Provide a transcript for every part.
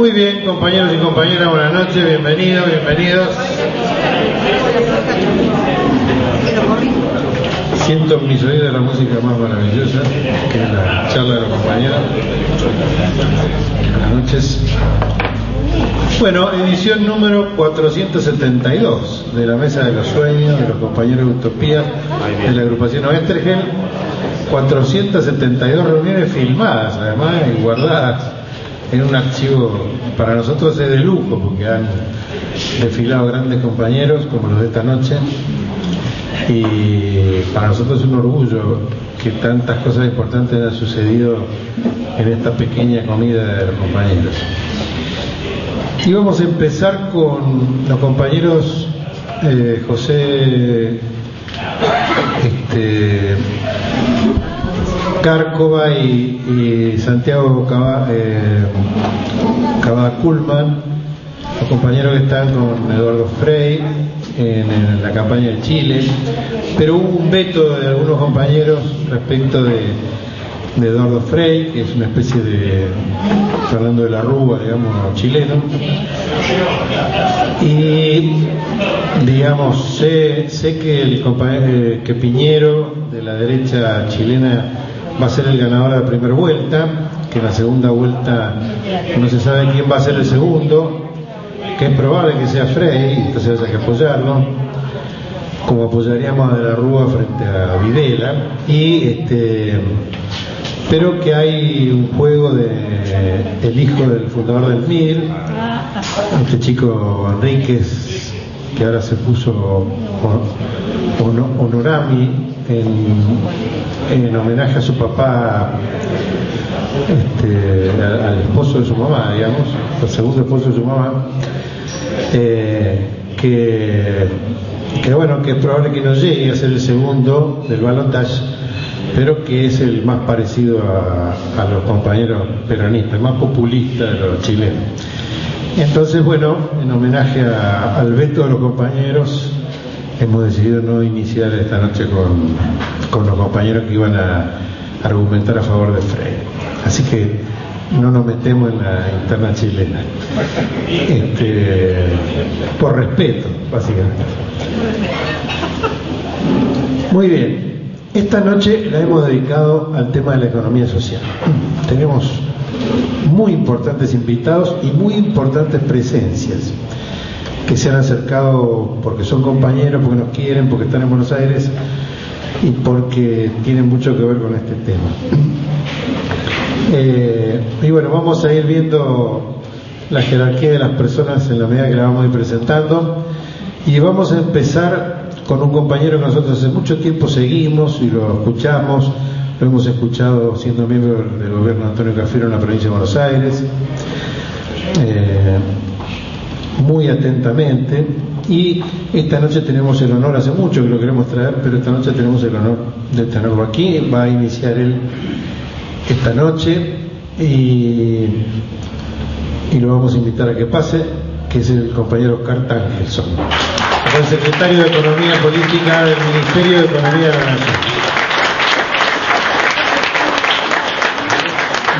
Muy bien, compañeros y compañeras, buenas noches, bienvenidos, bienvenidos. Siento en mis oídos la música más maravillosa, que es la charla de los compañeros. Buenas noches. Bueno, edición número 472 de la Mesa de los Sueños, de los compañeros de Utopía, de la agrupación Oestergel. 472 reuniones filmadas, además, y guardadas en un archivo. Para nosotros es de lujo, porque han desfilado grandes compañeros, como los de esta noche, y para nosotros es un orgullo que tantas cosas importantes han sucedido en esta pequeña comida de los compañeros. Y vamos a empezar con los compañeros José Cárcova y Santiago Cavada Kuhlman, los compañeros que están con Eduardo Frei en la campaña de Chile, pero hubo un veto de algunos compañeros respecto de Eduardo Frei, que es una especie de Fernando de la Rúa, digamos, chileno, y digamos, sé que el compañero, que Piñero, de la derecha chilena, va a ser el ganador de la primera vuelta, que en la segunda vuelta no se sabe quién va a ser el segundo, que es probable que sea Frei, entonces hay que apoyarlo, como apoyaríamos a de la Rúa frente a Videla, pero que hay un juego del hijo del fundador del MIR, este chico Enríquez, que ahora se puso Honorami en homenaje a su papá, al esposo de su mamá, digamos, al segundo esposo de su mamá, que bueno, que es probable que no llegue a ser el segundo del balotaje, pero que es el más parecido a los compañeros peronistas, el más populista de los chilenos. Entonces, bueno, en homenaje al veto de los compañeros, hemos decidido no iniciar esta noche con los compañeros que iban a argumentar a favor de Frei. Así que no nos metemos en la interna chilena, por respeto, básicamente. Muy bien. Esta noche la hemos dedicado al tema de la economía social. Tenemos muy importantes invitados y muy importantes presencias que se han acercado porque son compañeros, porque nos quieren, porque están en Buenos Aires y porque tienen mucho que ver con este tema. Y bueno, vamos a ir viendo la jerarquía de las personas en la medida que la vamos a ir presentando, y vamos a empezar con un compañero que nosotros hace mucho tiempo seguimos y lo escuchamos, lo hemos escuchado siendo miembro del gobierno de Antonio Cafiero en la provincia de Buenos Aires, muy atentamente, y esta noche tenemos el honor, hace mucho que lo queremos traer, pero esta noche tenemos el honor de tenerlo aquí. Va a iniciar él esta noche y lo vamos a invitar a que pase, que es el compañero Oscar Tangelson, el secretario de Economía Política del Ministerio de Economía de la Nación.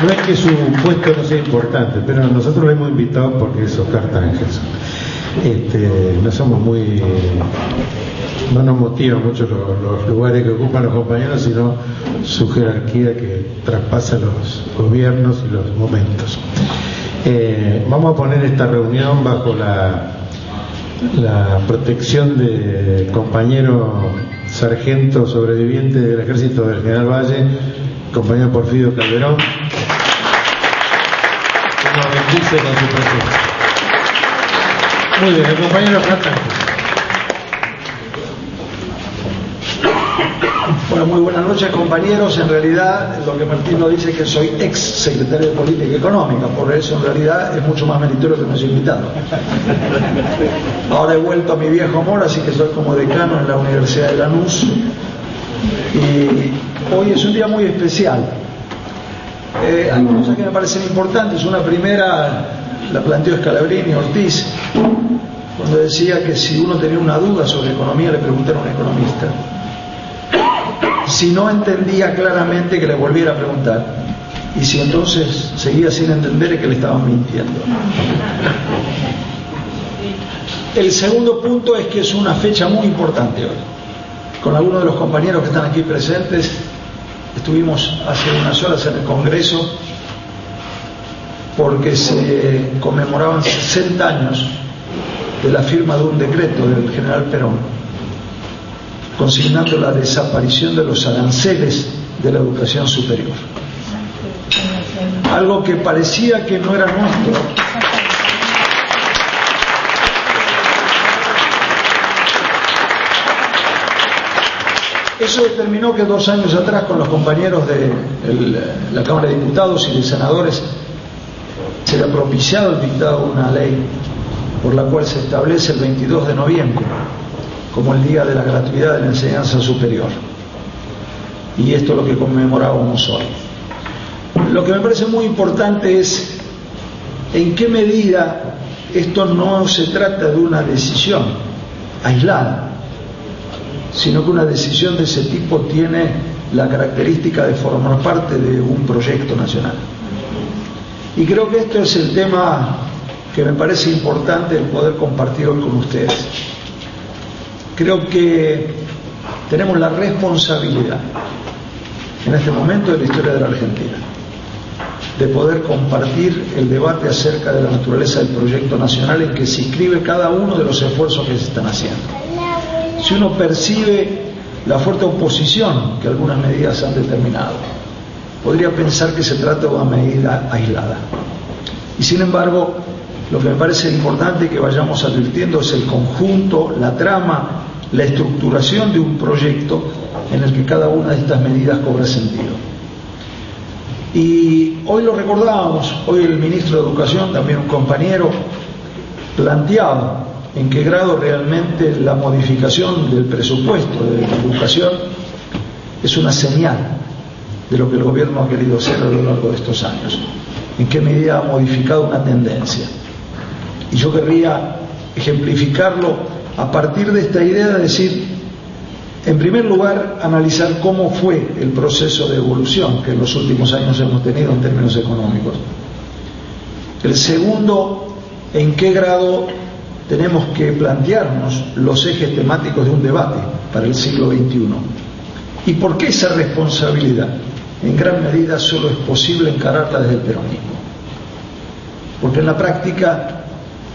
No es que su puesto no sea importante, pero nosotros lo hemos invitado porque es Oscar Tangelson. No somos no nos motivan mucho los lugares que ocupan los compañeros, sino su jerarquía que traspasa los gobiernos y los momentos. Vamos a poner esta reunión bajo la protección de compañero sargento sobreviviente del ejército del general Valle, compañero Porfirio Calderón, que nos bendice con su presencia. Muy bien, el compañero Plata. Bueno, muy buenas noches, compañeros. En realidad, lo que Martín nos dice es que soy ex secretario de Política Económica, por eso en realidad es mucho más meritorio que me haya invitado. Ahora he vuelto a mi viejo amor, así que soy como decano en la Universidad de Lanús. Y hoy es un día muy especial. Hay cosas que me parecen importantes. Una primera la planteó Scalabrini Ortiz, cuando decía que si uno tenía una duda sobre economía le preguntara a un economista. Si no entendía claramente, que le volviera a preguntar. y si entonces seguía sin entender es que le estaban mintiendo. El segundo punto es que es una fecha muy importante hoy. Con algunos de los compañeros que están aquí presentes, estuvimos hace unas horas en el Congreso porque se conmemoraban 60 años de la firma de un decreto del general Perón, consignando la desaparición de los aranceles de la educación superior. Algo que parecía que no era nuestro. Eso determinó que 2 años atrás, con los compañeros de la Cámara de Diputados y de Senadores, se le ha propiciado el dictado de una ley por la cual se establece el 22 de noviembre como el Día de la Gratuidad de la Enseñanza Superior. Y esto es lo que conmemorábamos hoy. Lo que me parece muy importante es en qué medida esto no se trata de una decisión aislada, sino que una decisión de ese tipo tiene la característica de formar parte de un proyecto nacional. Y creo que esto es el tema que me parece importante el poder compartir hoy con ustedes. Creo que tenemos la responsabilidad en este momento de la historia de la Argentina de poder compartir el debate acerca de la naturaleza del proyecto nacional en que se inscribe cada uno de los esfuerzos que se están haciendo. Si uno percibe la fuerte oposición que algunas medidas han determinado, podría pensar que se trata de una medida aislada. Y sin embargo, lo que me parece importante que vayamos advirtiendo es el conjunto, la trama, la estructuración de un proyecto en el que cada una de estas medidas cobra sentido. Y hoy lo recordábamos, hoy el ministro de Educación, también un compañero, planteaba en qué grado realmente la modificación del presupuesto de la educación es una señal de lo que el gobierno ha querido hacer a lo largo de estos años, en qué medida ha modificado una tendencia. Y yo querría ejemplificarlo a partir de esta idea de decir, en primer lugar, analizar cómo fue el proceso de evolución que en los últimos años hemos tenido en términos económicos. El segundo, en qué grado tenemos que plantearnos los ejes temáticos de un debate para el siglo XXI. ¿Y por qué esa responsabilidad? En gran medida solo es posible encararla desde el peronismo. Porque en la práctica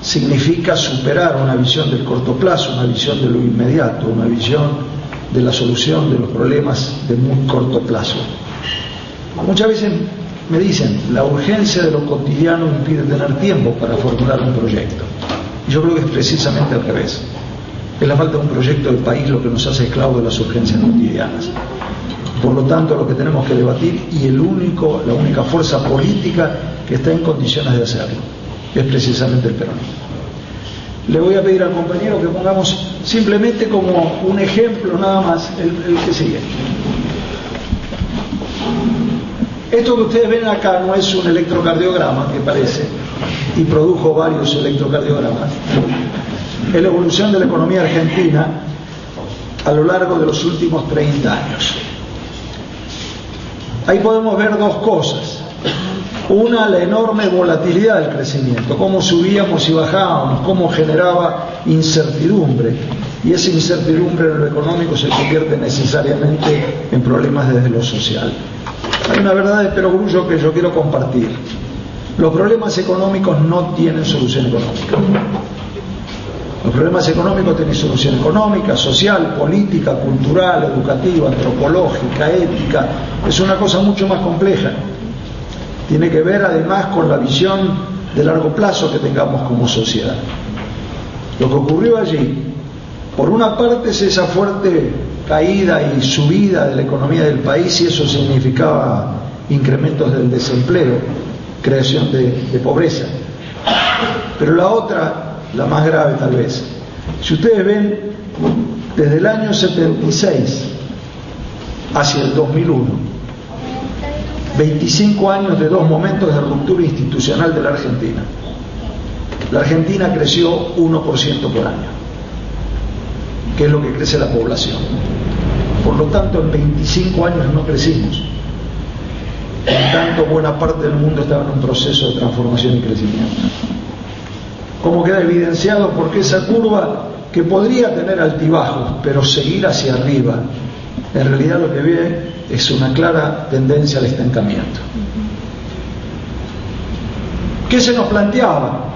significa superar una visión del corto plazo, una visión de lo inmediato, una visión de la solución de los problemas de muy corto plazo. Muchas veces me dicen, la urgencia de lo cotidiano impide tener tiempo para formular un proyecto. Y yo creo que es precisamente al revés. Es la falta de un proyecto del país lo que nos hace esclavos de las urgencias cotidianas. Por lo tanto, lo que tenemos que debatir, y la única fuerza política que está en condiciones de hacerlo, es precisamente el peronismo. Le voy a pedir al compañero que pongamos simplemente como un ejemplo nada más el que sigue. Esto que ustedes ven acá no es un electrocardiograma, que parece, y produjo varios electrocardiogramas. Es la evolución de la economía argentina a lo largo de los últimos 30 años. Ahí podemos ver dos cosas. Una, la enorme volatilidad del crecimiento, cómo subíamos y bajábamos, cómo generaba incertidumbre, y esa incertidumbre en lo económico se convierte necesariamente en problemas desde lo social. Hay una verdad de perogrullo que yo quiero compartir. Los problemas económicos no tienen solución económica. Los problemas económicos tienen solución económica, social, política, cultural, educativa, antropológica, ética. Es una cosa mucho más compleja. Tiene que ver además con la visión de largo plazo que tengamos como sociedad. Lo que ocurrió allí, por una parte, es esa fuerte caída y subida de la economía del país, y eso significaba incrementos del desempleo, creación de pobreza. Pero la otra, la más grave tal vez, si ustedes ven, desde el año 76 hacia el 2001, 25 años de dos momentos de ruptura institucional de la Argentina. La Argentina creció 1% por año, que es lo que crece la población. Por lo tanto, en 25 años no crecimos. en tanto buena parte del mundo estaba en un proceso de transformación y crecimiento. Como queda evidenciado porque esa curva, que podría tener altibajos, pero seguir hacia arriba, en realidad lo que ve es una clara tendencia al estancamiento. ¿Qué se nos planteaba?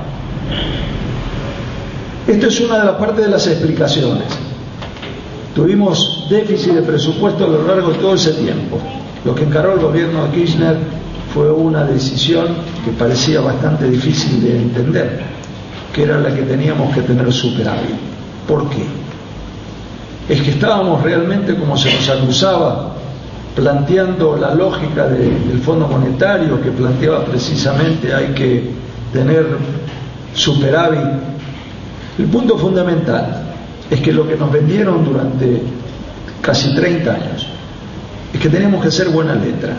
Esto es una de las partes de las explicaciones. Tuvimos déficit de presupuesto a lo largo de todo ese tiempo. Lo que encaró el gobierno de Kirchner fue una decisión que parecía bastante difícil de entender, que era la que teníamos que tener superávit. ¿Por qué? Es que estábamos realmente, como se nos acusaba, planteando la lógica del Fondo Monetario, que planteaba precisamente hay que tener superávit. El punto fundamental es que lo que nos vendieron durante casi 30 años es que teníamos que hacer buena letra.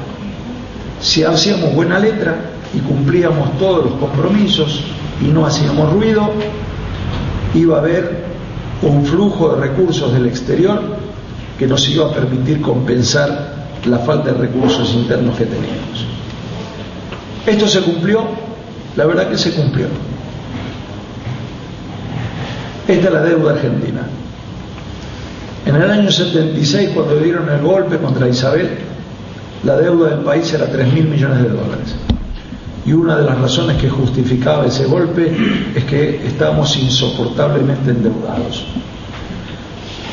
Si hacíamos buena letra y cumplíamos todos los compromisos y no hacíamos ruido, iba a haber un flujo de recursos del exterior que nos iba a permitir compensar la falta de recursos internos que teníamos. ¿Esto se cumplió? La verdad que se cumplió. Esta es la deuda argentina. En el año 76, cuando dieron el golpe contra Isabel, la deuda del país era 3.000 millones de dólares. Y una de las razones que justificaba ese golpe es que estábamos insoportablemente endeudados.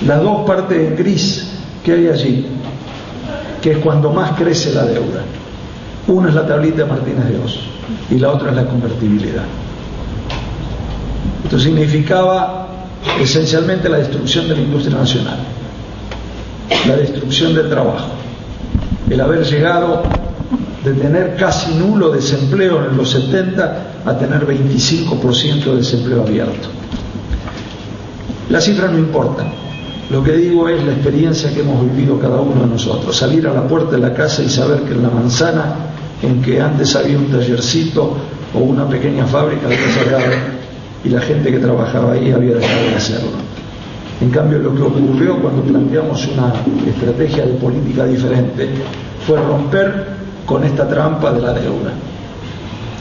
Las dos partes en gris que hay allí, que es cuando más crece la deuda, una es la tablita de Martínez de Oz y la otra es la convertibilidad. Esto significaba esencialmente la destrucción de la industria nacional, la destrucción del trabajo, el haber llegado de tener casi nulo desempleo en los 70 a tener 25% de desempleo abierto. Las cifras no importan, lo que digo es la experiencia que hemos vivido cada uno de nosotros, salir a la puerta de la casa y saber que en la manzana, en que antes había un tallercito o una pequeña fábrica, había cerrado y la gente que trabajaba ahí había dejado de hacerlo. En cambio, lo que ocurrió cuando planteamos una estrategia de política diferente fue romper con esta trampa de la deuda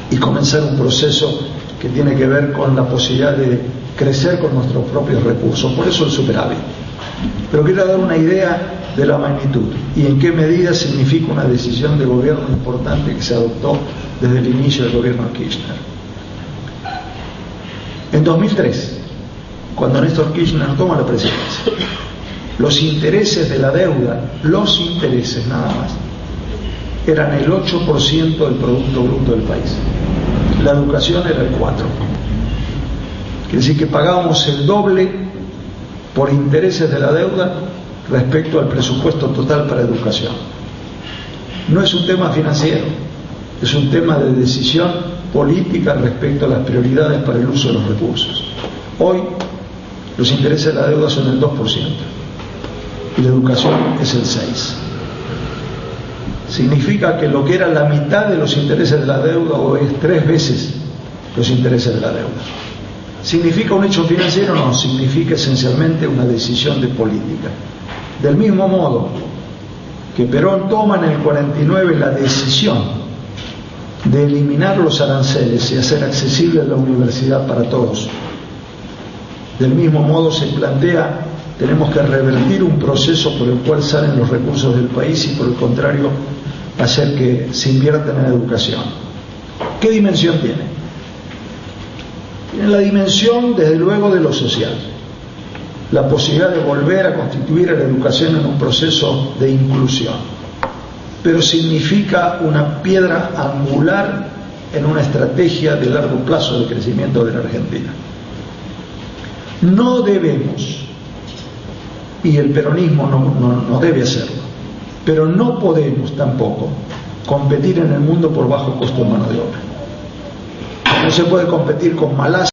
y comenzar un proceso que tiene que ver con la posibilidad de crecer con nuestros propios recursos. Por eso el superávit. Pero quiero dar una idea de la magnitud y en qué medida significa una decisión de gobierno importante que se adoptó desde el inicio del gobierno de Kirchner. En 2003, cuando Néstor Kirchner toma la presidencia, los intereses de la deuda, los intereses nada más, eran el 8% del Producto Bruto del país. La educación era el 4%. Quiere decir que pagábamos el doble por intereses de la deuda respecto al presupuesto total para educación. No es un tema financiero, es un tema de decisión política respecto a las prioridades para el uso de los recursos. Hoy los intereses de la deuda son el 2% y la educación es el 6%. Significa que lo que era la mitad de los intereses de la deuda hoy es 3 veces los intereses de la deuda. ¿Significa un hecho financiero? No, significa esencialmente una decisión de política. Del mismo modo que Perón toma en el 49 la decisión de eliminar los aranceles y hacer accesible la universidad para todos, del mismo modo se plantea, tenemos que revertir un proceso por el cual salen los recursos del país y por el contrario hacer que se inviertan en educación. ¿Qué dimensión tiene? Tiene la dimensión desde luego de lo social, la posibilidad de volver a constituir a la educación en un proceso de inclusión, pero significa una piedra angular en una estrategia de largo plazo de crecimiento de la Argentina. No debemos, y el peronismo no debe hacerlo, pero no podemos tampoco competir en el mundo por bajo costo de mano de obra. No se puede competir con Malasia